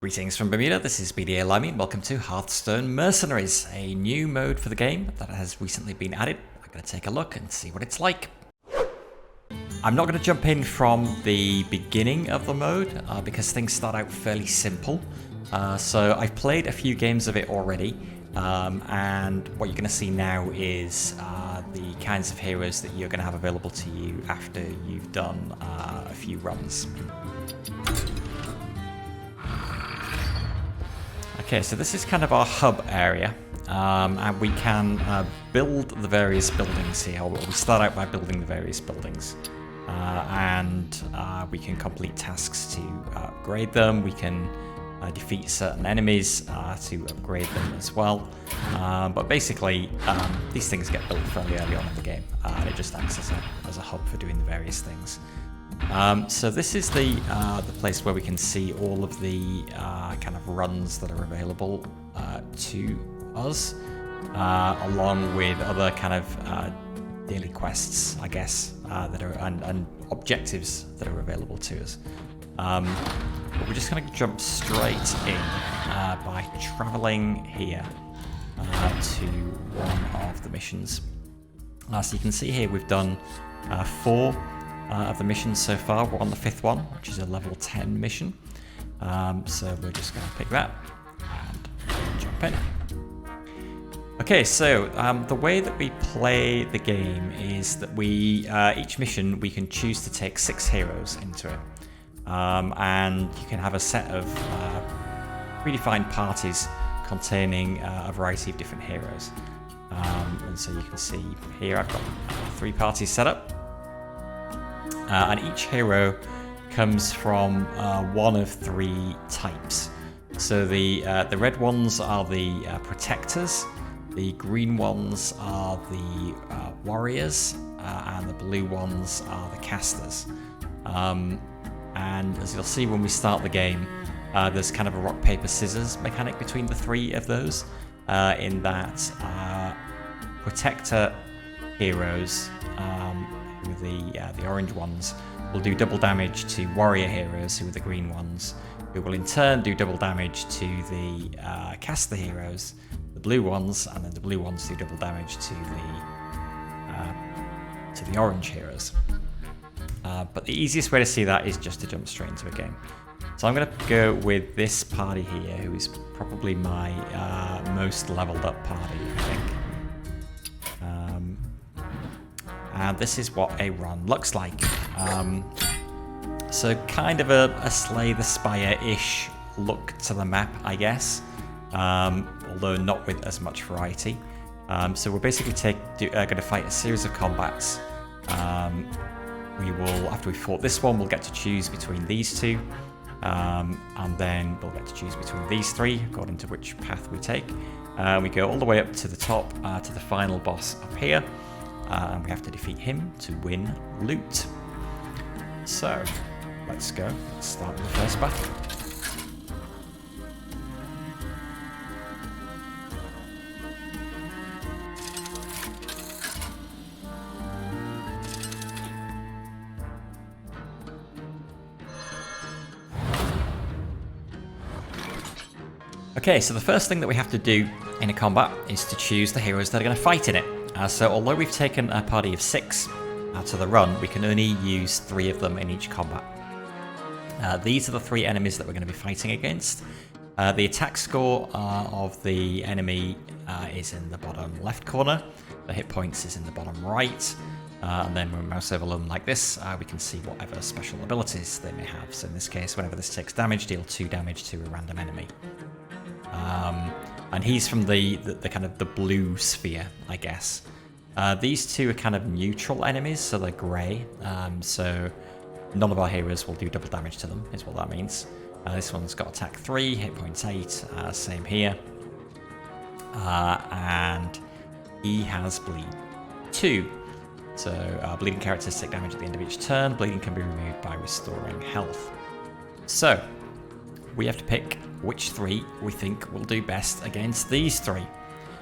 Greetings from Bermuda, this is BDA Limey and welcome to Hearthstone Mercenaries, a new mode for the game that has recently been added. I'm going to take a look and see what it's like. I'm not going to jump in from the beginning of the mode because things start out fairly simple. So I've played a few games of it already, and what you're going to see now is the kinds of heroes that you're going to have available to you after you've done a few runs. Okay, so this is kind of our hub area, and we can build the various buildings here. We start out by building the various buildings, and we can complete tasks to upgrade them. We can defeat certain enemies to upgrade them as well. But basically, these things get built fairly early on in the game, and it just acts as a hub for doing the various things. So this is the place where we can see all of the kind of runs that are available to us, along with other kind of daily quests, I guess, that are and objectives that are available to us. But we're just going to jump straight in by traveling here to one of the missions. So you can see here we've done 4 of the missions so far. We're on the 5th one, which is a level 10 mission. So we're just going to pick that and jump in. Okay, so the way that we play the game is that we each mission we can choose to take 6 heroes into it, and you can have a set of predefined parties containing a variety of different heroes. And so you can see here I've got 3 parties set up. And each hero comes from one of 3 types. So the red ones are the protectors, the green ones are the warriors, and the blue ones are the casters. And as you'll see when we start the game, there's kind of a rock, paper, scissors mechanic between the 3 of those, in that protector heroes, the orange ones, will do double damage to warrior heroes, who are the green ones, who will in turn do double damage to the caster heroes, the blue ones, and then the blue ones do double damage to the orange heroes. But the easiest way to see that is just to jump straight into a game. So I'm going to go with this party here, who is probably my most leveled up party, I think. And this is what a run looks like. So kind of a Slay the Spire-ish look to the map, I guess, although not with as much variety. So we're basically going to fight a series of combats. We will, after we've fought this one, we'll get to choose between these 2, and then we'll get to choose between these 3, according to which path we take. We go all the way up to the top, to the final boss up here. And we have to defeat him to win loot. So, let's go. Let's start with the first battle. Okay, so the first thing that we have to do in a combat is to choose the heroes that are going to fight in it. So although we've taken a party of 6 to the run, we can only use 3 of them in each combat. These are the 3 enemies that we're going to be fighting against. The attack score of the enemy is in the bottom left corner. The hit points is in the bottom right. And then when we mouse over them like this, we can see whatever special abilities they may have. So in this case, whenever this takes damage, deal 2 damage to a random enemy. And he's from the kind of the blue sphere, I guess. These 2 are kind of neutral enemies, so they're grey. So none of our heroes will do double damage to them, is what that means. This one's got attack 3, hit points 8, same here. And he has bleed 2. So bleeding characters take damage at the end of each turn. Bleeding can be removed by restoring health. So we have to pick which 3 we think will do best against these 3.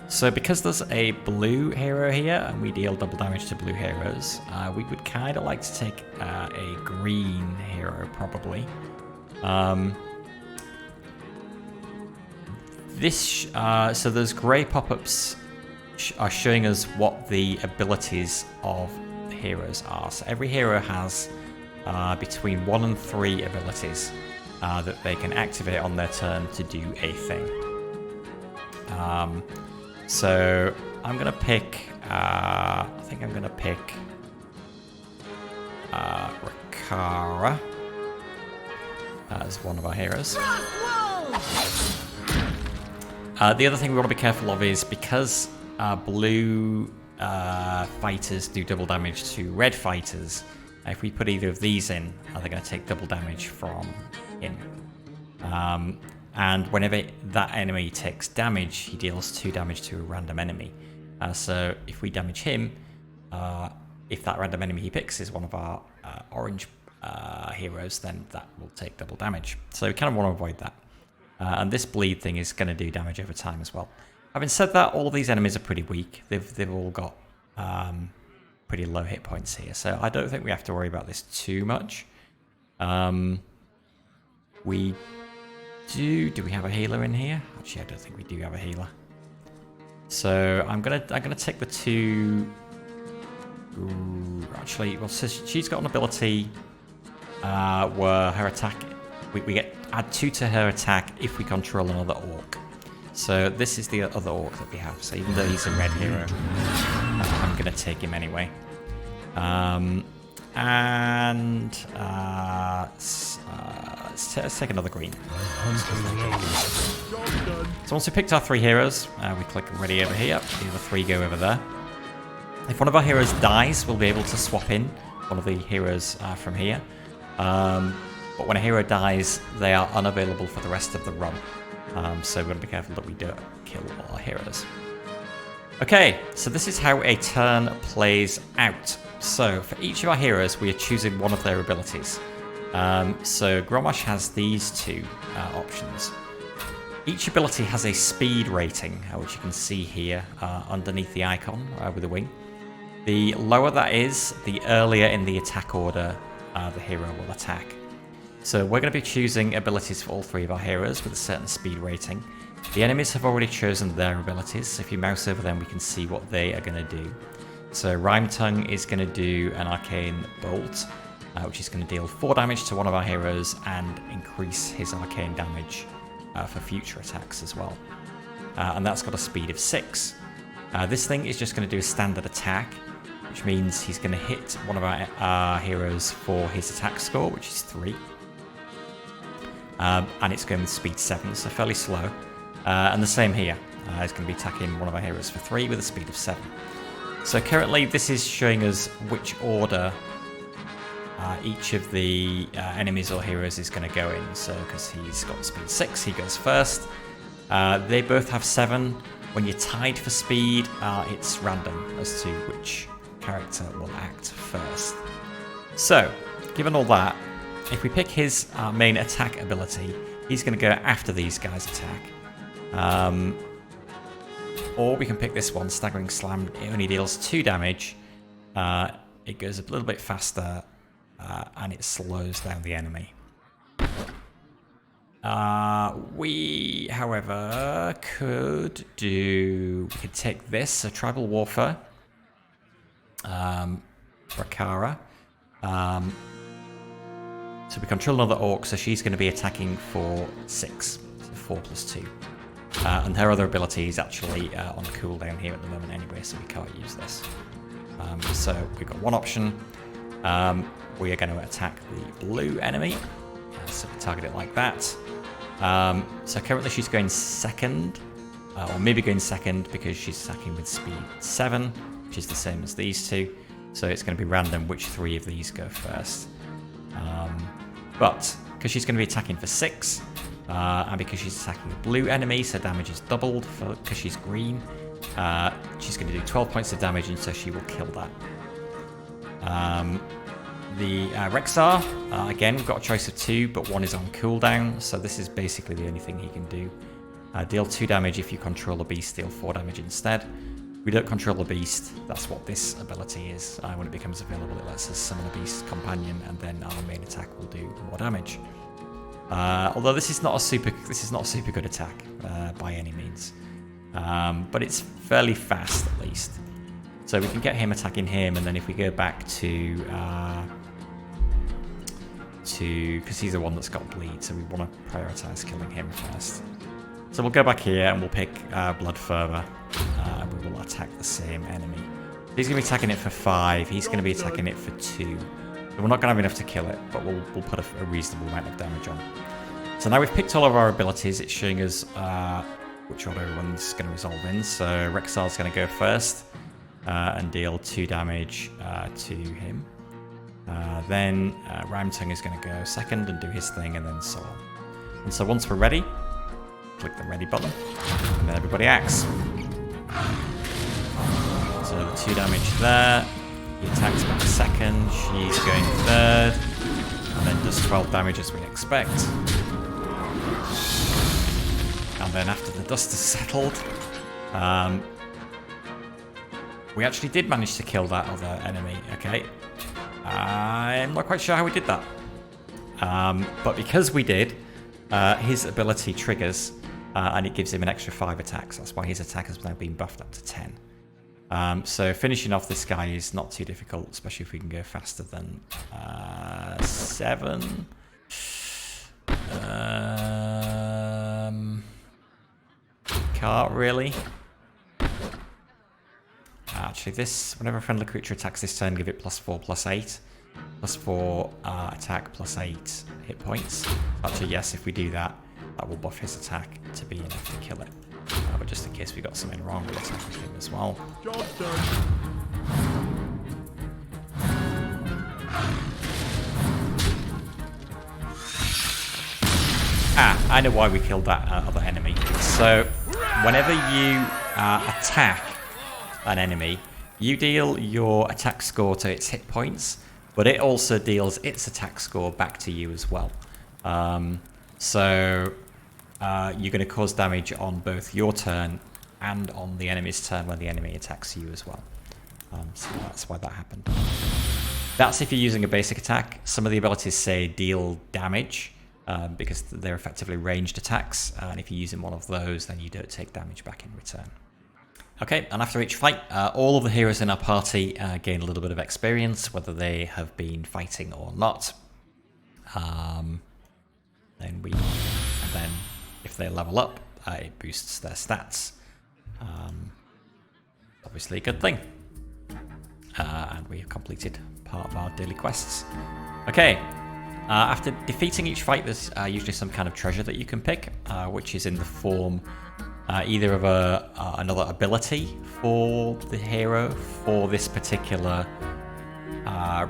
So because there's a blue hero here and we deal double damage to blue heroes, we would kind of like to take a green hero probably. this, so those grey pop-ups are showing us what the abilities of the heroes are. So every hero has between 1 and 3 abilities that they can activate on their turn to do a thing. So I'm gonna pick. I think I'm gonna pick Rexxar as one of our heroes. The other thing we want to be careful of is because blue fighters do double damage to red fighters. If we put either of these in, they're going to take double damage from him. And whenever that enemy takes damage, he deals 2 damage to a random enemy. So if we damage him, if that random enemy he picks is one of our orange heroes, then that will take double damage. So we kind of want to avoid that. And this bleed thing is going to do damage over time as well. Having said that, all of these enemies are pretty weak. They've all got pretty low hit points here, so I don't think we have to worry about this too much. We do we have a healer in here? Actually, I don't think we do have a healer. So I'm gonna take the 2. Ooh, actually, well, so she's got an ability where her attack we get add 2 to her attack if we control another orc. So this is the other orc that we have. So even though he's a red hero, I'm going to take him anyway. Let's take another green. So once we picked our 3 heroes, we click ready over here. The other 3 go over there. If one of our heroes dies, we'll be able to swap in one of the heroes from here. But when a hero dies, they are unavailable for the rest of the run. So we're going to be careful that we don't kill all our heroes. Okay, so this is how a turn plays out. So for each of our heroes, we are choosing one of their abilities. So Grommash has these 2 options. Each ability has a speed rating, which you can see here underneath the icon with the wing. The lower that is, the earlier in the attack order the hero will attack. So we're going to be choosing abilities for all 3 of our heroes with a certain speed rating. The enemies have already chosen their abilities, so if you mouse over them we can see what they are going to do. So Rhyme Tongue is going to do an Arcane Bolt, which is going to deal 4 damage to one of our heroes and increase his arcane damage for future attacks as well. And that's got a speed of 6. This thing is just going to do a standard attack, which means he's going to hit one of our heroes for his attack score, which is 3. And it's going with speed 7, so fairly slow. And the same here. It's going to be attacking one of our heroes for 3 with a speed of 7. So currently this is showing us which order each of the enemies or heroes is going to go in. So because he's got speed 6, he goes first. They both have 7. When you're tied for speed, it's random as to which character will act first. So, given all that, if we pick his main attack ability, he's going to go after these guys' attack. Or we can pick this one, Staggering Slam. It only deals 2 damage. It goes a little bit faster, and it slows down the enemy. We, however, could take this, so Tribal Warfare, Rexxar. So we control another orc, so she's going to be attacking for 6, so 4 plus 2. And her other ability is actually on cooldown here at the moment anyway, so we can't use this. So we've got one option. We are going to attack the blue enemy. So we target it like that. So currently she's going second, or maybe going second because she's attacking with speed 7, which is the same as these 2. So it's going to be random which 3 of these go first. But because she's going to be attacking for 6, and because she's attacking the blue enemy, so damage is doubled because she's green, she's going to do 12 points of damage, and so she will kill that. The Rexxar, again, we've got a choice of 2, but 1 is on cooldown, so this is basically the only thing he can do. Deal 2 damage if you control a beast, deal 4 damage instead. If we don't control the beast, that's what this ability is. When it becomes available, it lets us summon a beast companion, and then our main attack will do more damage. Although this is not a super good attack by any means, but it's fairly fast at least. So we can get him attacking him, and then if we go back to because he's the one that's got bleed, so we want to prioritize killing him first. So we'll go back here and we'll pick Blood Fervor. We will attack the same enemy. He's going to be attacking it for 5. He's going to be attacking it for 2. So we're not going to have enough to kill it, but we'll put a reasonable amount of damage on. So now we've picked all of our abilities. It's showing us which order everyone's going to resolve in. So Rexxar's going to go first and deal 2 damage to him. Then Ramtongue is going to go second and do his thing, and then so on. And so once we're ready, click the ready button, and then everybody acts. So the 2 damage there, he attacks back second, she's going third, and then does 12 damage as we expect. And then after the dust has settled, we actually did manage to kill that other enemy, okay? I'm not quite sure how we did that. But because we did, his ability triggers, and it gives him an extra 5 attacks. That's why his attack has now been buffed up to 10. So finishing off this guy is not too difficult, especially if we can go faster than 7. Can't really. Actually, whenever a friendly creature attacks this turn, give it +4/+8. +4 attack, +8 hit points. Actually, yes, if we do that, that will buff his attack to be enough to kill it. But just in case we got something wrong, we'll attack with him as well. Job done. I know why we killed that other enemy. So, whenever you attack an enemy, you deal your attack score to its hit points, but it also deals its attack score back to you as well. So you're going to cause damage on both your turn and on the enemy's turn when the enemy attacks you as well. So that's why that happened. That's if you're using a basic attack. Some of the abilities say deal damage because they're effectively ranged attacks, and if you're using one of those, then you don't take damage back in return. Okay, and after each fight, all of the heroes in our party gain a little bit of experience, whether they have been fighting or not. Then if they level up, it boosts their stats. Obviously a good thing. And we have completed part of our daily quests. Okay, after defeating each fight, there's usually some kind of treasure that you can pick, which is in the form either of another ability for the hero for this particular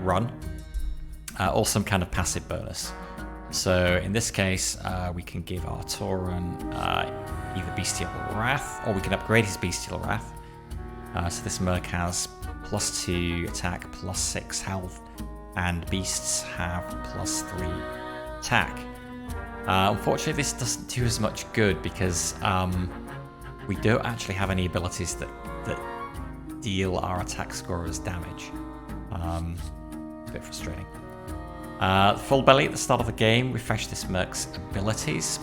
run, or some kind of passive bonus. So in this case, we can give our Tauren either Bestial Wrath, or we can upgrade his Bestial Wrath. So this Merc has +2 attack, +6 health, and beasts have +3 attack. Unfortunately, this doesn't do as much good because we don't actually have any abilities that deal our attack score as damage. A bit frustrating. Full belly at the start of the game, refresh this Merc's abilities.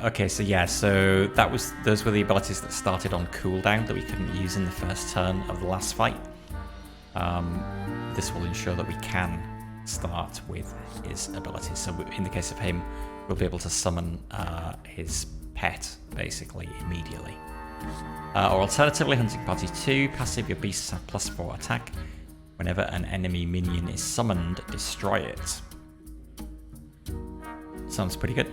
Okay, so yeah, so those were the abilities that started on cooldown that we couldn't use in the first turn of the last fight. This will ensure that we can start with his abilities. So in the case of him, we'll be able to summon his pet, basically, immediately. Or alternatively, Hunting Party 2, passive, your beasts have +4 attack. Whenever an enemy minion is summoned, destroy it. Sounds pretty good.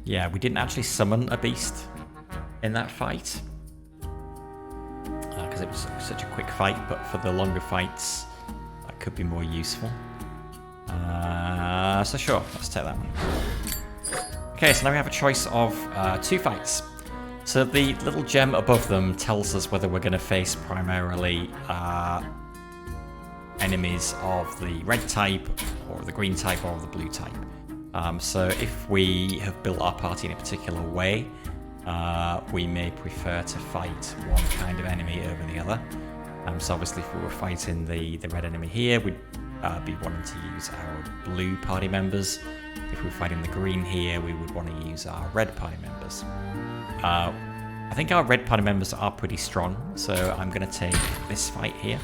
Yeah, we didn't actually summon a beast in that fight because it was such a quick fight, but for the longer fights that could be more useful. So sure, let's take that one. Okay, so now we have a choice of 2 fights. So the little gem above them tells us whether we're going to face primarily enemies of the red type, or the green type, or the blue type. So if we have built our party in a particular way, we may prefer to fight one kind of enemy over the other. So obviously if we were fighting the red enemy here, we'd be wanting to use our blue party members. If we were fighting the green here, we would want to use our red party members. I think our red party members are pretty strong, so I'm going to take this fight here.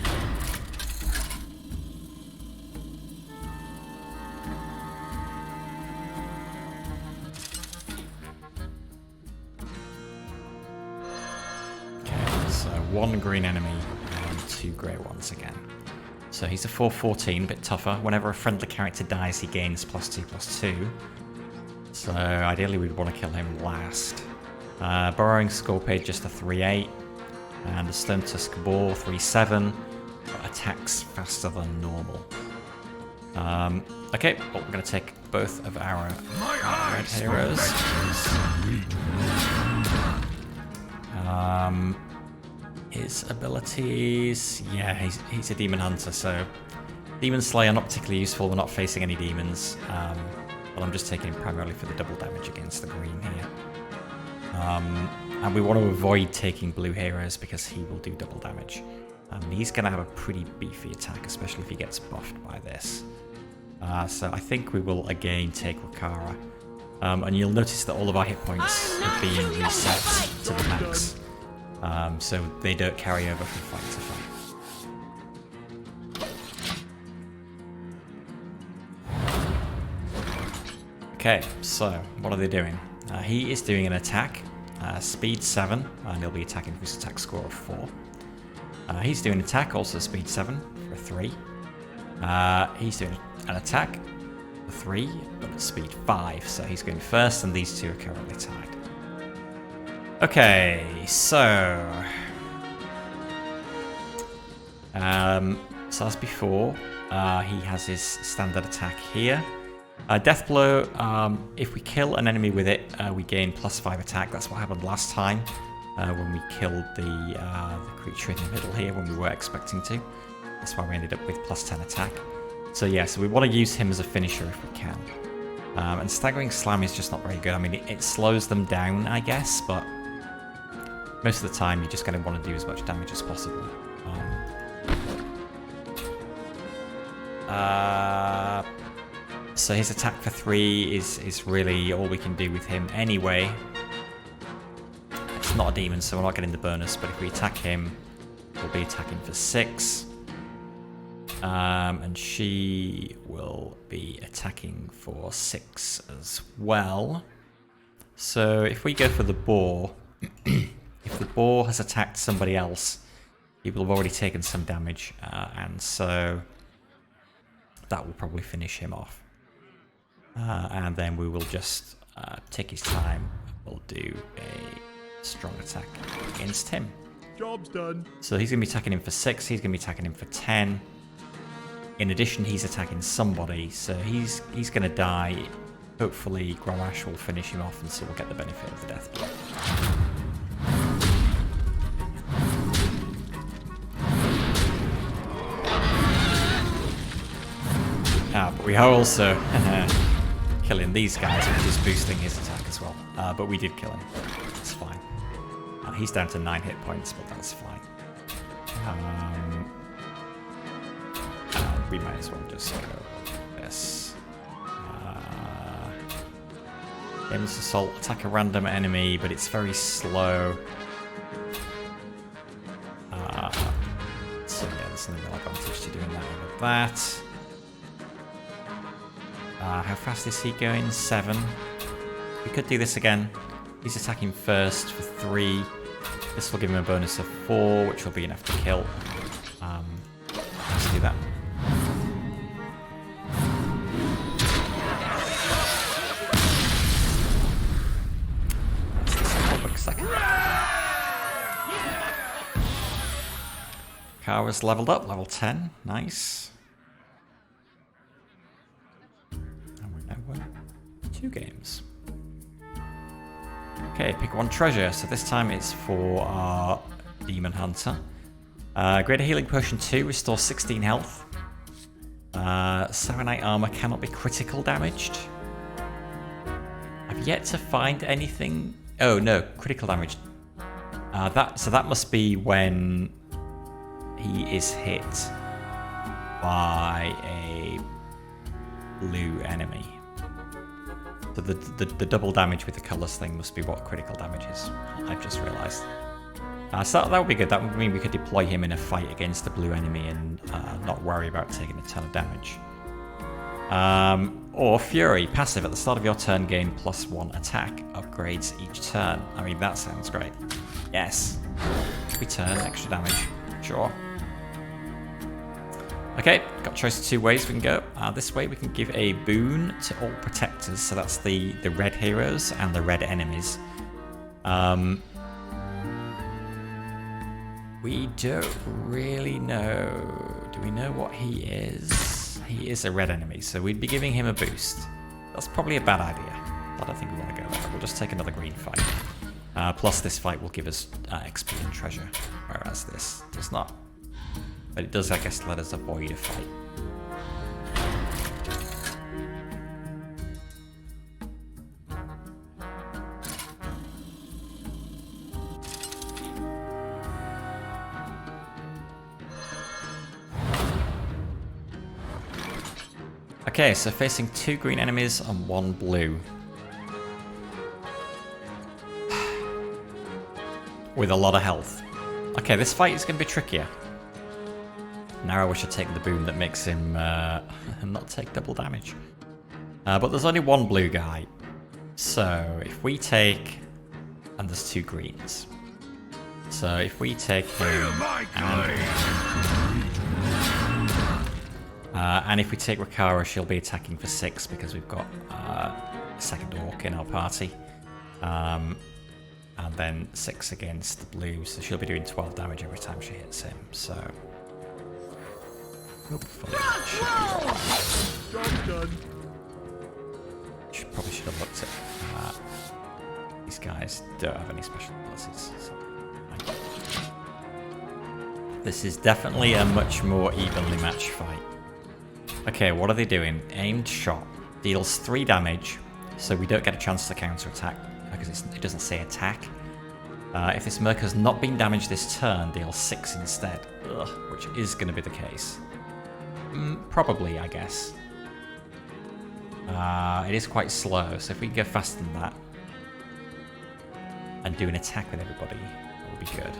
Okay, so one green enemy and two grey ones again. So he's a 4/14, a bit tougher. Whenever a friendly character dies, he gains +2/+2. So ideally we'd want to kill him last. Burrowing Scorpion just a 3/8, and a Stone Tusk Boar 3/7, but attacks faster than normal. Okay, well, we're going to take both of our red heroes. His abilities, yeah, he's a Demon Hunter, so Demon Slayer not particularly useful. We're not facing any demons, but I'm just taking him primarily for the double damage against the green here. And we want to avoid taking blue heroes because he will do double damage. And he's going to have a pretty beefy attack, especially if he gets buffed by this. So I think we will again take Rexxar. And you'll notice that all of our hit points have been reset to the max. So they don't carry over from fight to fight. Okay, so what are they doing? He is doing an attack, speed 7, and he'll be attacking with his attack score of 4. He's doing an attack, also speed 7 for 3. He's doing an attack for 3, but at speed 5, so he's going first, and these two are currently tied. Okay, so as before, he has his standard attack here. Death Blow, if we kill an enemy with it, we gain +5 attack. That's what happened last time when we killed the creature in the middle here when we were expecting to. That's why we ended up with +10 attack. So yeah, so we want to use him as a finisher if we can. And Staggering Slam is just not very good. I mean, it slows them down, I guess, but most of the time you're just going to want to do as much damage as possible. So his attack for 3 is really all we can do with him anyway. It's not a demon, so we're not getting the bonus, but if we attack him, we'll be attacking for 6. And she will be attacking for 6 as well. So if we go for the boar, if the boar has attacked somebody else, he will have already taken some damage, and so that will probably finish him off. And then we will just take his time. We'll do a strong attack against him. Job's done. So he's going to be attacking him for 6. He's going to be attacking him for 10. In addition, he's attacking somebody, so he's going to die. Hopefully, Gromash will finish him off, and so we'll get the benefit of the death blow. But we are also killing these guys, which is boosting his attack as well. But we did kill him. That's fine. He's down to 9 hit points, but that's fine. We might as well just go with this. Aimless Assault, attack a random enemy, but it's very slow. So yeah, there's no real advantage to doing that over that. How fast is he going? 7. We could do this again. He's attacking first for 3. This will give him a bonus of 4, which will be enough to kill. Let's do that. Kara's leveled up, level 10. Nice. And we now win 2 games. Okay, pick 1 treasure. So this time it's for our Demon Hunter. Greater Healing Potion 2, restores 16 health. Serenite Armor cannot be critical damaged. I've yet to find anything Oh no, critical damage. So that must be when he is hit by a blue enemy. So the double damage with the colours thing must be what critical damage is. I've just realised. So that would be good. That would mean we could deploy him in a fight against the blue enemy and not worry about taking a ton of damage. Or Fury, passive at the start of your turn, gain +1 attack, upgrades each turn. I mean, that sounds great. Yes. Every turn, extra damage. Sure. Okay, got choice of 2 ways we can go. This way we can give a boon to all protectors, so that's the red heroes and the red enemies. We don't really know. Do we know what he is? He is a red enemy, so we'd be giving him a boost. That's probably a bad idea. I don't think we want to go there. We'll just take another green fight. Plus this fight will give us XP and treasure, whereas this does not. But it does, I guess, let us avoid a fight. Okay, so facing 2 green enemies and 1 blue. With a lot of health. Okay, this fight is going to be trickier. Now I wish I'd taken the boon that makes him not take double damage. But there's only 1 blue guy. So if we take... And there's 2 greens. So if we take him... And if we take Rexxar, she'll be attacking for 6 because we've got a second orc in our party. And then 6 against the blue, so she'll be doing 12 damage every time she hits him, so... Hopefully probably should have looked at these guys don't have any special abilities. So. This is definitely a much more evenly matched fight. Okay, what are they doing? Aimed shot. Deals 3 damage, so we don't get a chance to counter-attack because it doesn't say attack. If this merc has not been damaged this turn, deal 6 instead. Ugh, which is going to be the case. Probably, I guess. It is quite slow, so if we can go faster than that and do an attack with everybody, that would be good.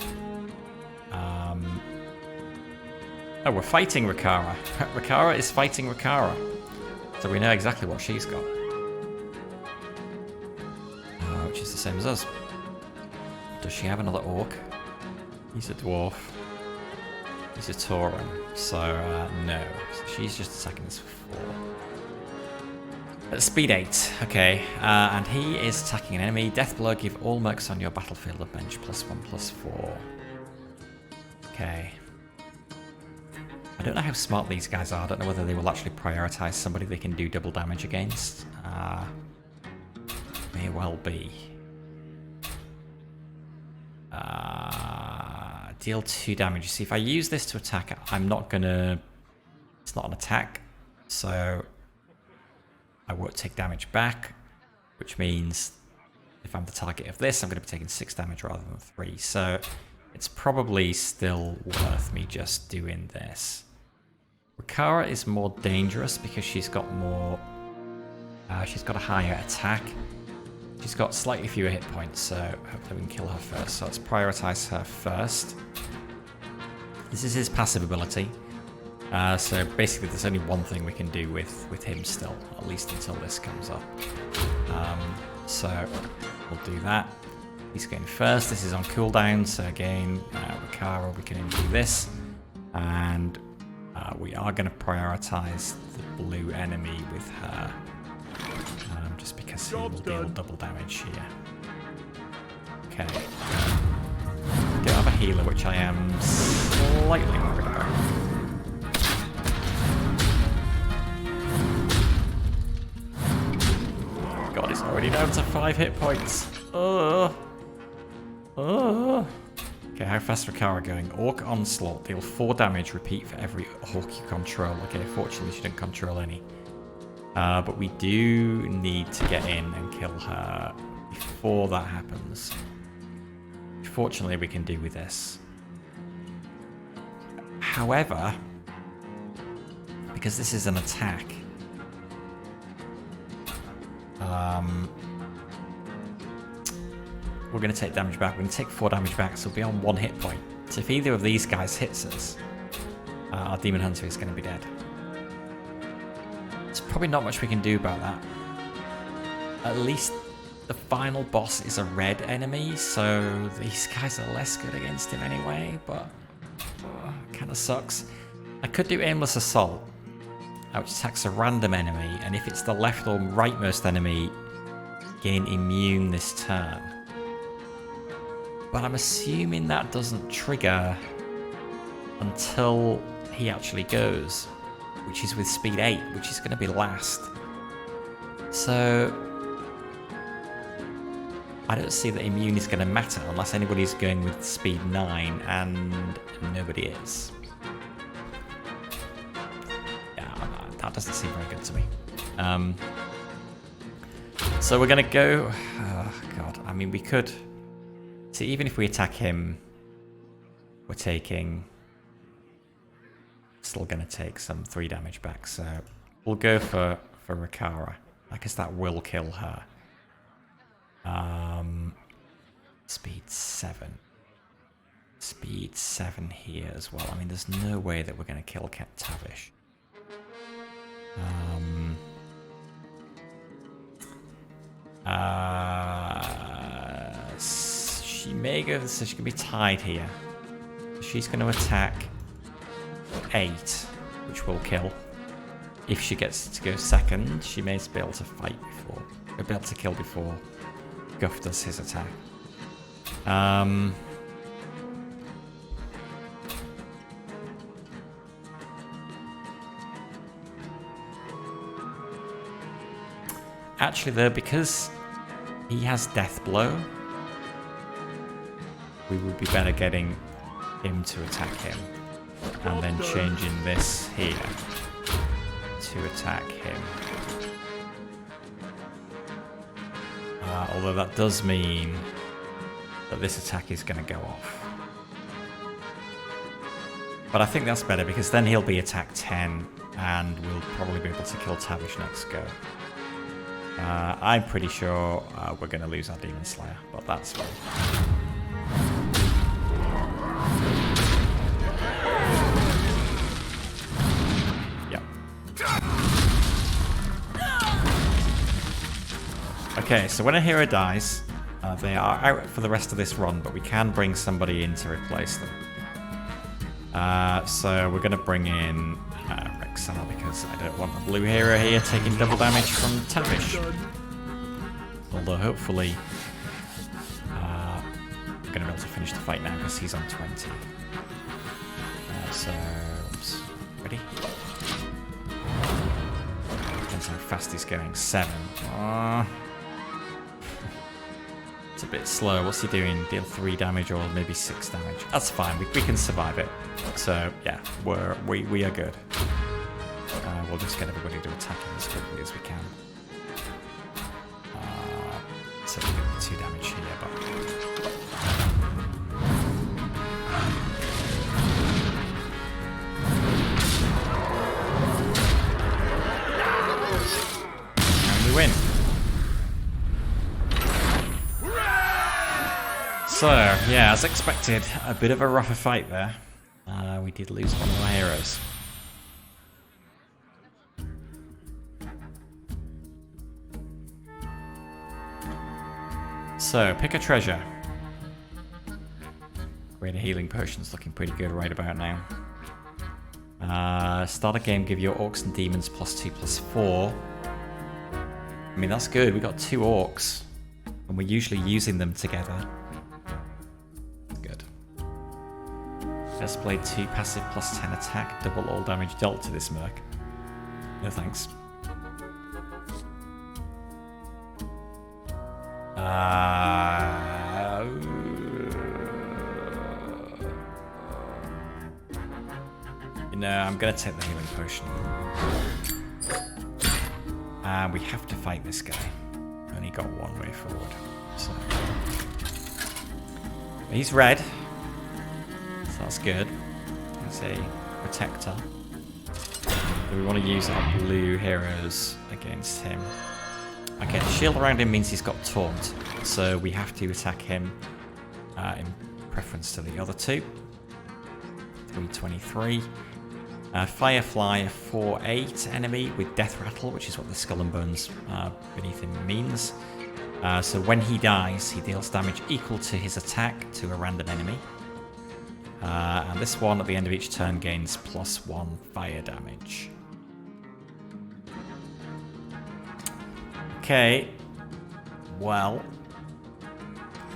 Oh, we're fighting Rexxar. Rexxar is fighting Rexxar. So we know exactly what she's got. Which is the same as us. Does she have another orc? He's a dwarf. He's a tauren. So, no. So she's just attacking us for 4. At speed 8. Okay. And he is attacking an enemy. Deathblow, give all mercs on your battlefield a bench +1/+4. Okay. I don't know how smart these guys are. I don't know whether they will actually prioritize somebody they can do double damage against. May well be. Deal 2 damage. You see, if I use this to attack, I'm not gonna... It's not an attack, so I won't take damage back, which means if I'm the target of this, I'm going to be taking 6 damage rather than 3. So it's probably still worth me just doing this. Rexxar is more dangerous because she's got more... she's got a higher attack. She's got slightly fewer hit points, so hopefully we can kill her first. So let's prioritize her first. This is his passive ability. So basically there's only one thing we can do with him still, at least until this comes up. So we'll do that. He's going first. This is on cooldown, so again, Rexxar, we can do this. And we are going to prioritize the blue enemy with her. Just because he will deal double damage here. Okay. We do have a healer, which I am slightly worried about. God, it's already down to 5 hit points. Okay, how fast is Rexxar going? Orc Onslaught, deal 4 damage, repeat for every orc you control. Okay, fortunately she didn't control any. But we do need to get in and kill her before that happens. Fortunately, we can do with this. However, because this is an attack, we're going to take damage back. We're going to take 4 damage back, so we'll be on 1 hit point. So if either of these guys hits us, our Demon Hunter is going to be dead. There's probably not much we can do about that. At least the final boss is a red enemy, so these guys are less good against him anyway, but kind of sucks. I could do Aimless Assault, which attacks a random enemy, and if it's the left or rightmost enemy, gain immune this turn. But I'm assuming that doesn't trigger until he actually goes, which is with speed 8, which is going to be last. So I don't see that immune is going to matter unless anybody's going with speed 9, and nobody is. Yeah, that doesn't seem very good to me. So we're going to go... Oh, God. I mean, we could... See, even if we attack him, we're taking... Still going to take some 3 damage back, so we'll go for Rexxar. I guess that will kill her. Speed 7. Speed 7 here as well. I mean, there's no way that we're going to kill Tavish. She may go, so she can be tied here. She's going to attack 8, which will kill. If she gets to go second, she may be able to fight before. Be able to kill before Guff does his attack. Actually, though, because he has Death Blow, we would be better getting him to attack him, and then changing this here to attack him. Although that does mean that this attack is going to go off. But I think that's better, because then he'll be attack 10, and we'll probably be able to kill Tavish next go. I'm pretty sure we're going to lose our Demon Slayer, but that's fine. Yep. Okay, so when a hero dies, they are out for the rest of this run, but we can bring somebody in to replace them. So we're going to bring in Rexxar, because I don't want a blue hero here taking double damage from Tavish. Although hopefully we're going to be able to finish the fight now, because he's on 20. So, oops, ready? Depends how fast he's going. 7. It's a bit slow. What's he doing? Deal 3 damage or maybe 6 damage. That's fine. We can survive it. So yeah, we are good. We'll just get everybody to attack him as quickly as we can. So we get 2 damage here, but and we win. So, yeah, as expected, a bit of a rougher fight there. We did lose one of our heroes. So, pick a treasure. Greater healing potion's looking pretty good right about now. Start a game, give your orcs and demons +2/+4. I mean, that's good. We got 2 orcs, and we're usually using them together. Best played 2 passive +10 attack, double all damage dealt to this merc. No thanks. You know, I'm gonna take the healing potion. We have to fight this guy. Only got one way forward. So he's red, so that's good. He's a protector. So we want to use our blue heroes against him. Okay, the shield around him means he's got taunt, so we have to attack him in preference to the other two. 323. Firefly, a 4/8 enemy with Deathrattle, which is what the Skull and Bones beneath him means. So when he dies, he deals damage equal to his attack to a random enemy. And this one, at the end of each turn, gains +1 fire damage. Okay. Well,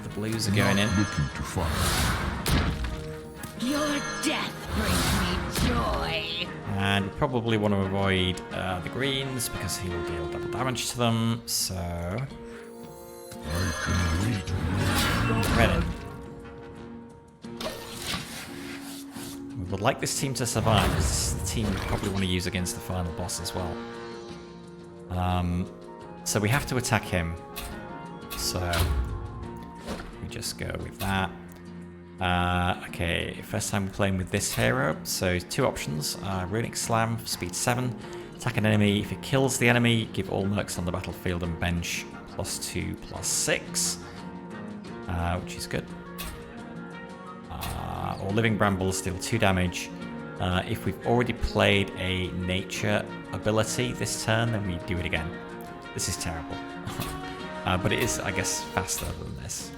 the blues are going in. Looking to fight. Your death brings me joy. And we probably want to avoid the greens because he will deal double damage to them. So, I can wait. ready. We would like this team to survive because this is the team we probably want to use against the final boss as well. So we have to attack him. So we just go with that. Okay, first time we're playing with this hero. So 2 options. Runic Slam, speed 7. Attack an enemy. If it kills the enemy, give all mercs on the battlefield and bench +2/+6. Which is good. Or Living Brambles deal 2 damage. If we've already played a nature ability this turn, then we do it again. This is terrible. But it is, I guess, faster than this.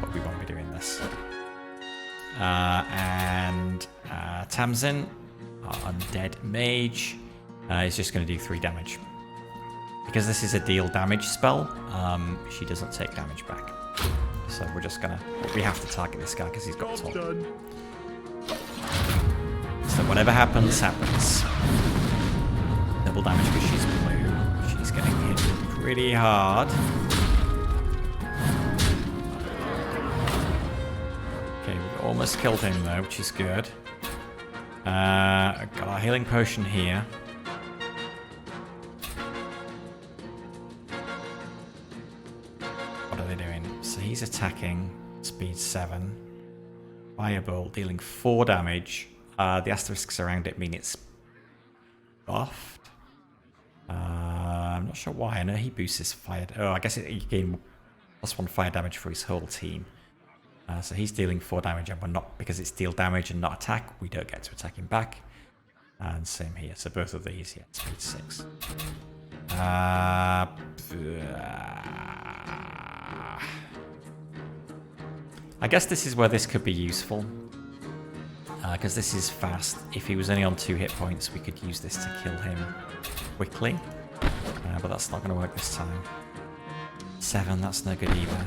But we won't be doing this. And Tamsin, our undead mage, is just going to do 3 damage. Because this is a deal damage spell, she doesn't take damage back. So we're just going to... We have to target this guy because he's got top. So whatever happens, happens. Double damage because she's blue. She's getting hit pretty hard. Okay, we almost killed him though, which is good. Got our healing potion here. What are they doing? So he's attacking, speed 7. Firebolt dealing 4 damage. The asterisks around it mean it's buffed. I'm not sure why. I know he boosts his fire. Oh, I guess he gained +1 fire damage for his whole team. So he's dealing 4 damage, and we're not, because it's deal damage and not attack, we don't get to attack him back. And same here. So both of these, yeah, speed 6. I guess this is where this could be useful. Because this is fast. If he was only on 2 hit points, we could use this to kill him quickly. But that's not going to work this time. 7, that's no good either.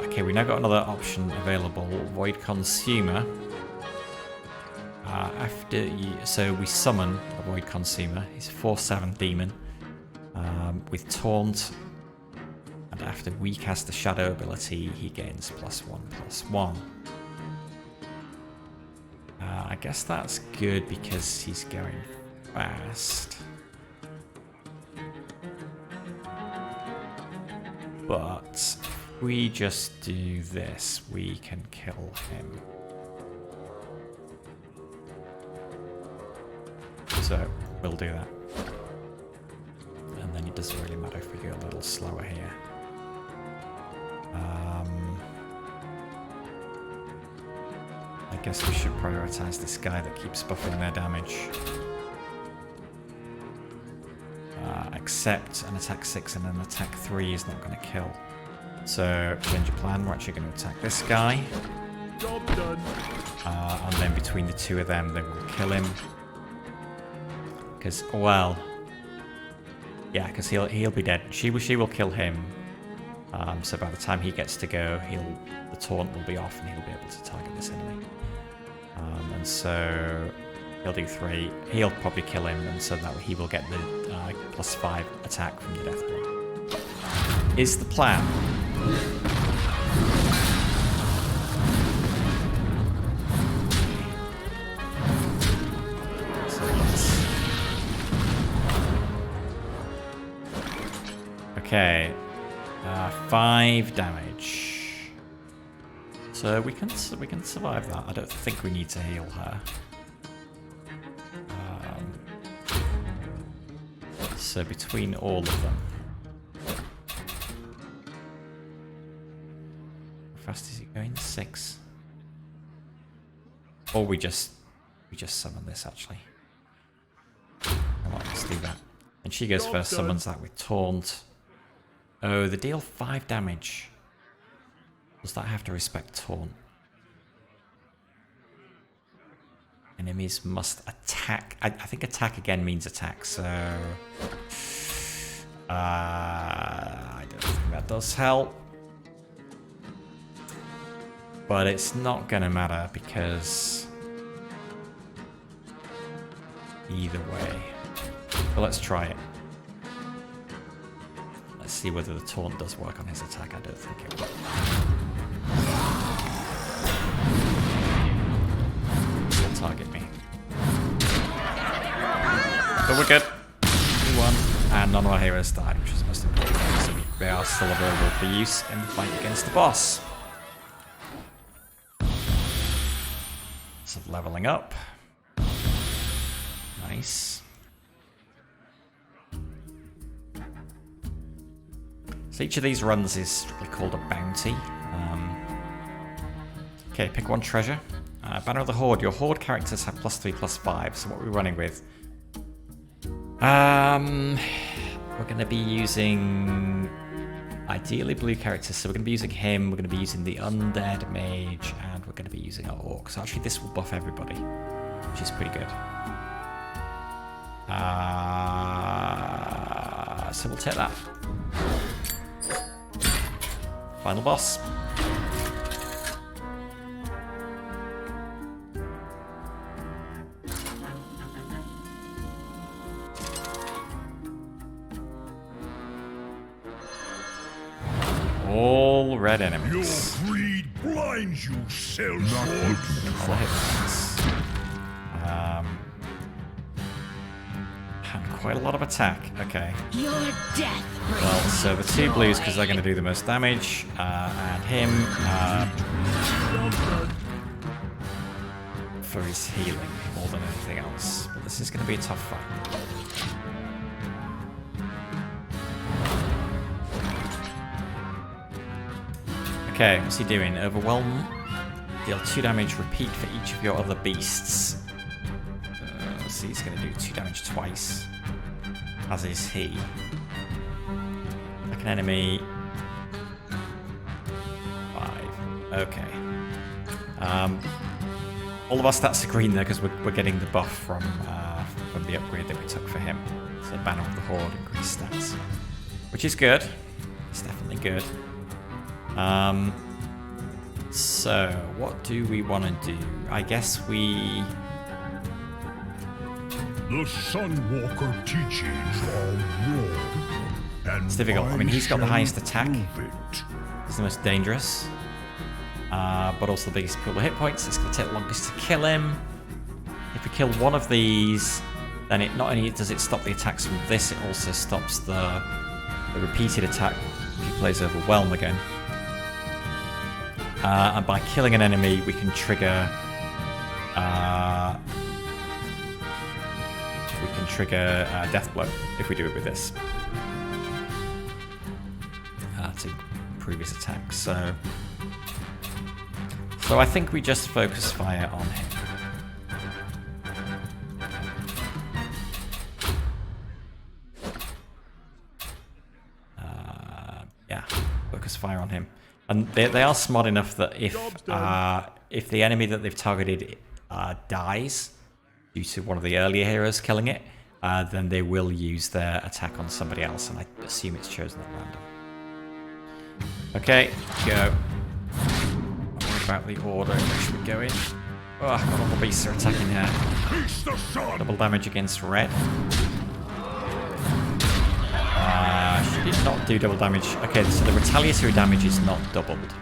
Okay, we now got another option available. Void Consumer. So we summon a Void Consumer. He's a 4/7 demon with Taunt. And after we cast the Shadow ability, he gains +1/+1. I guess that's good because he's going fast. But if we just do this, we can kill him. So we'll do that. And then it doesn't really matter if we go a little slower here. I guess we should prioritize this guy that keeps buffing their damage. Except an attack 6 and an attack 3 is not going to kill. So change your plan. We're actually going to attack this guy. Job done. And then between the 2 of them, they will kill him. Because, well, yeah, because he'll be dead. She will kill him. So by the time he gets to go, the taunt will be off and he'll be able to target this enemy. And so he'll do 3. He'll probably kill him, and so that he will get the +5 attack from the death blow. Is the plan. Okay, 5 damage. So we can survive that. I don't think we need to heal her. So between all of them. How fast is he going? 6. Or we just summon this actually. Come on, let's do that. And she goes first, summons that with taunt. Oh, they deal 5 damage. Does that have to respect taunt? Enemies must attack. I think attack again means attack, so... I don't think that does help. But it's not gonna matter because... either way. But let's try it. Let's see whether the taunt does work on his attack. I don't think it will. He'll target me. But we're good. We won. And none of our heroes died, which is the most important thing. So they are still available for use in the fight against the boss. So leveling up. Nice. So each of these runs is strictly called a bounty. Okay, pick one treasure. Banner of the Horde. Your Horde characters have +3/+5. So what are we running with? We're going to be using ideally blue characters. So we're going to be using him. We're going to be using the Undead Mage, and we're going to be using our Orc. So actually, this will buff everybody, which is pretty good. So we'll take that. Final boss. All red enemies. Your greed blinds you, Sellsword. And quite a lot of attack. Okay. Your death brings Well, so the 2 blues because they're joy. going to do the most damage, and him for his healing more than anything else. But this is going to be a tough fight. Okay, what's he doing? Overwhelm. Deal 2 damage, repeat for each of your other beasts. Let's see, he's going to do 2 damage twice. As is he. Like an enemy. 5. Okay. All of our stats are green there because we're getting the buff from the upgrade that we took for him. So Banner of the Horde increased stats. Which is good. It's definitely good. So what do we want to do? I guess we... The Sunwalker teachings are wrong. And It's difficult. I mean, he's got the shall highest attack. prove it. He's the most dangerous. But also the biggest pool of hit points. It's going to take the longest to kill him. If we kill one of these, then it not only does it stop the attacks from this, it also stops the repeated attack if he plays Overwhelm again. And by killing an enemy, we can trigger Death Blow if we do it with this to improve his attack. So I think we just focus fire on him. Yeah, focus fire on him. And they are smart enough that if the enemy that they've targeted dies due to one of the earlier heroes killing it, then they will use their attack on somebody else, and I assume it's chosen at random. Okay, go. Not worried about the order in which we go in. Oh, God, all the beasts are attacking her. Feast the sun. Double damage against red. She did not do double damage. Okay, so the retaliatory damage is not doubled.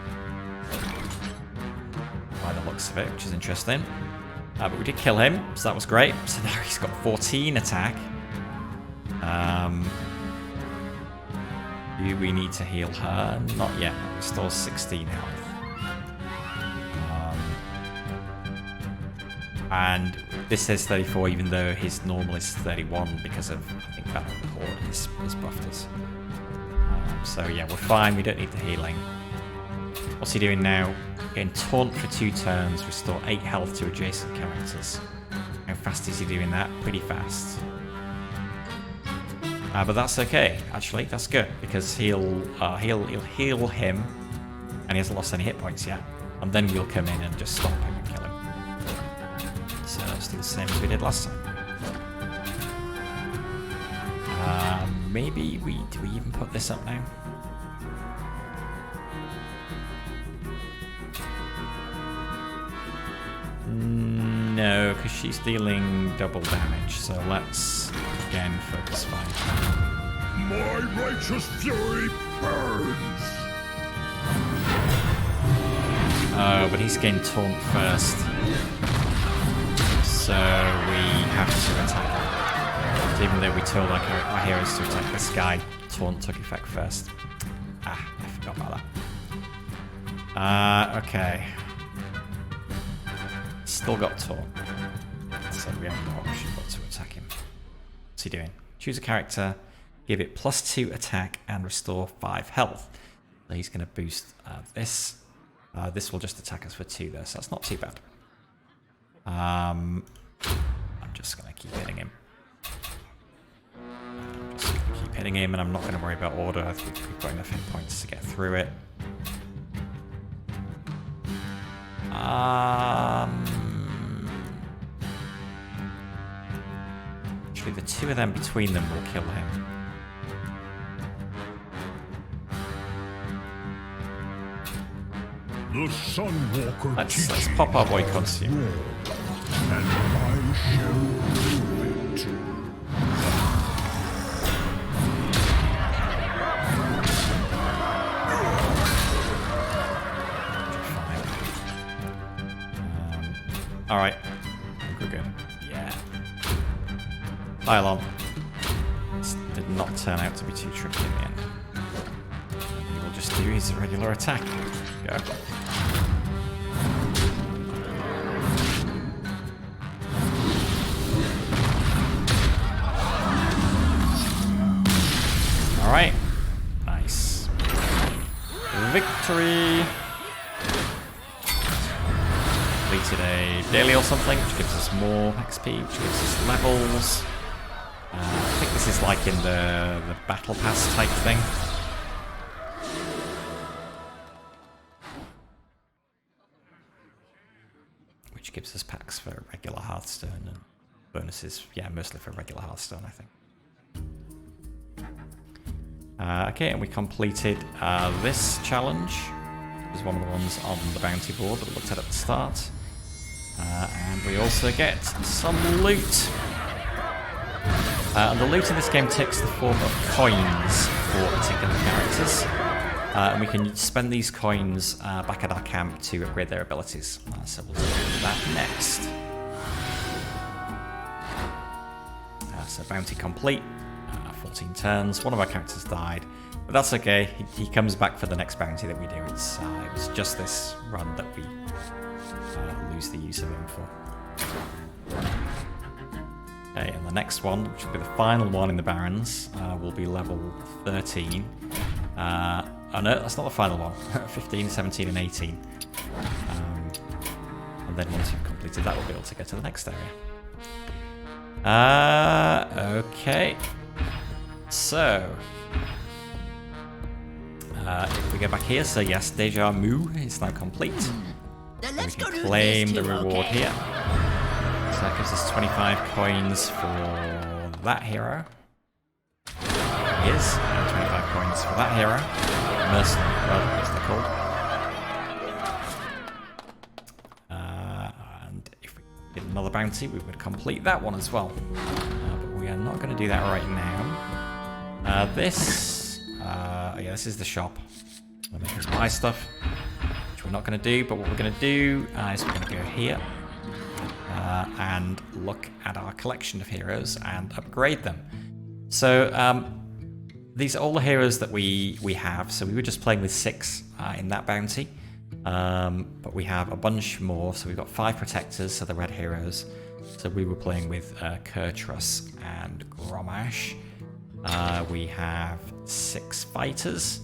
By the looks of it, which is interesting. But we did kill him, so that was great. So now he's got 14 attack. Do we need to heal her? Not yet. Restores 16 health. And this says 34 even though his normal is 31 because of, I think, Battle of the Horde has buffed us. So yeah, we're fine, we don't need the healing. What's he doing now? Getting taunt for 2 turns, restore 8 health to adjacent characters. How fast is he doing that? Pretty fast. But that's okay, actually, that's good, because he'll heal him, and he hasn't lost any hit points yet, and then we'll come in and just stop him and kill him. So let's do the same as we did last time. Maybe do we even put this up now? No, because she's dealing double damage, so let's again focus fire. My righteous fury burns. Oh, but he's getting taunt first. So we have to attack him. Even though we told our heroes to attack this guy, taunt took effect first. Ah, I forgot about that. Okay. Still got taunt. So we have no option but to attack him. What's he doing? Choose a character, give it +2 attack, and restore 5 health. So he's going to boost this. This will just attack us for 2 though, so that's not too bad. I'm just going to keep hitting him. And I'm not going to worry about order. I think we've got enough hit points to get through it. Actually, the 2 of them between them will kill him. The Sunwalker Let's pop our boy Consume. And I shall prove it. Alright. I think we're good. Yeah. Pylon. This did not turn out to be too tricky in the end. He will just do his regular attack. Go. Alright. Nice. Victory! Completed a daily or something, which gives us more XP, which gives us levels. I think this is like in the battle pass type thing. Which gives us packs for regular Hearthstone and bonuses, yeah, mostly for regular Hearthstone, I think. Okay, and we completed this challenge. It was one of the ones on the bounty board that we looked at the start. And we also get some loot. And the loot in this game takes the form of coins for particular characters. And we can spend these coins back at our camp to upgrade their abilities. So we'll do that next. So bounty complete. 14 turns. One of our characters died. But that's okay. He comes back for the next bounty that we do. It was just this run that we lose the use of him for. Okay, and the next one, which will be the final one in the Barrens, will be level 13. Oh no, that's not the final one. 15, 17, and 18. And then once you've completed that, we'll be able to get to the next area. Okay. So, if we go back here, so yes, Deja Mu is now complete. Now We let's can go to claim this the too, reward okay? here. So that gives us 25 coins for that hero. There he is. And 25 coins for that hero. Mercenary, well, as they're called. And if we did another bounty, we would complete that one as well. But we are not going to do that right now. Yeah, this is the shop. Let me just buy stuff. We're not going to do, but what we're going to do is we're going to go here and look at our collection of heroes and upgrade them. So these are all the heroes that we have. So we were just playing with 6 in that bounty. But we have a bunch more. So we've got 5 protectors, so the red heroes. So we were playing with Kurtrus and Gromash. We have 6 fighters.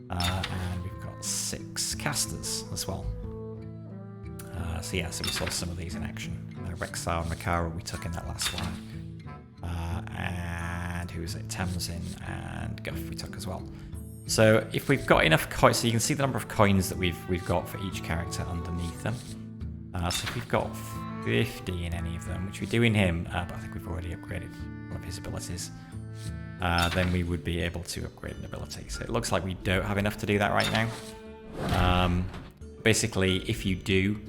And we've got 6 casters as well. So yeah, so we saw some of these in action. Rexxar and Makara we took in that last one. And who was it? Tamsin and Guff we took as well. So if we've got enough coins, so you can see the number of coins that we've got for each character underneath them. So if we've got 50 in any of them, which we do in him, but I think we've already upgraded one of his abilities, then we would be able to upgrade an ability. So it looks like we don't have enough to do that right now. Basically, if you do,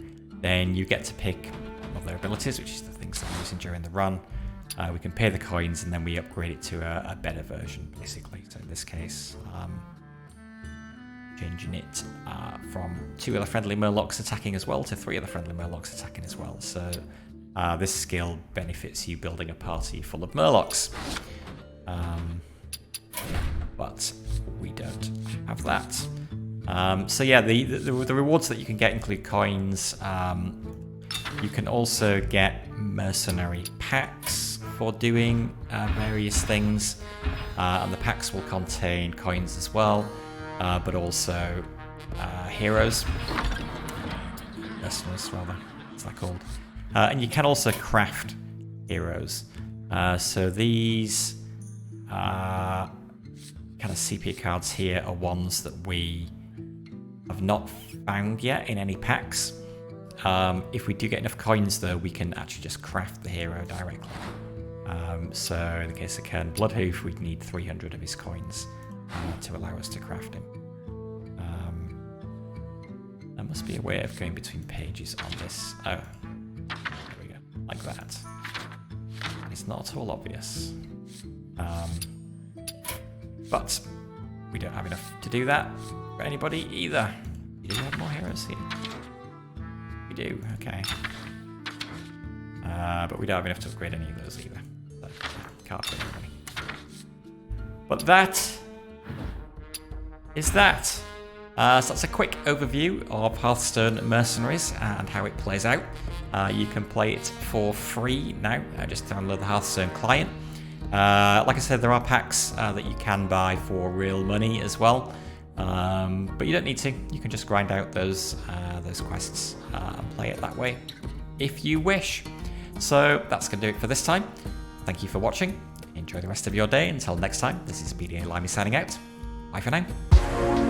then you get to pick one of their abilities, which is the things that we're using during the run. We can pay the coins and then we upgrade it to a better version, basically. So in this case, changing it from 2 other friendly Murlocs attacking as well to 3 other friendly Murlocs attacking as well. So this skill benefits you building a party full of Murlocs. But we don't have that. So yeah, the rewards that you can get include coins. You can also get mercenary packs for doing various things, and the packs will contain coins as well, but also heroes, mercenaries rather, what's that called? And you can also craft heroes. So these kind of CP cards here are ones that we have not found yet in any packs. If we do get enough coins though, we can actually just craft the hero directly. So in the case of Kern Bloodhoof, we'd need 300 of his coins to allow us to craft him. There must be a way of going between pages on this. Oh, there we go, like that. It's not at all obvious. But we don't have enough to do that for anybody either. We do have more heroes here. We do, okay. But we don't have enough to upgrade any of those either. So, can't upgrade anybody. But that is that. So that's a quick overview of Hearthstone Mercenaries and how it plays out. You can play it for free now. Just download the Hearthstone client. Like I said, there are packs that you can buy for real money as well. But you don't need to. You can just grind out those quests and play it that way if you wish. So that's going to do it for this time. Thank you for watching. Enjoy the rest of your day. Until next time, this is BDA Limey signing out. Bye for now.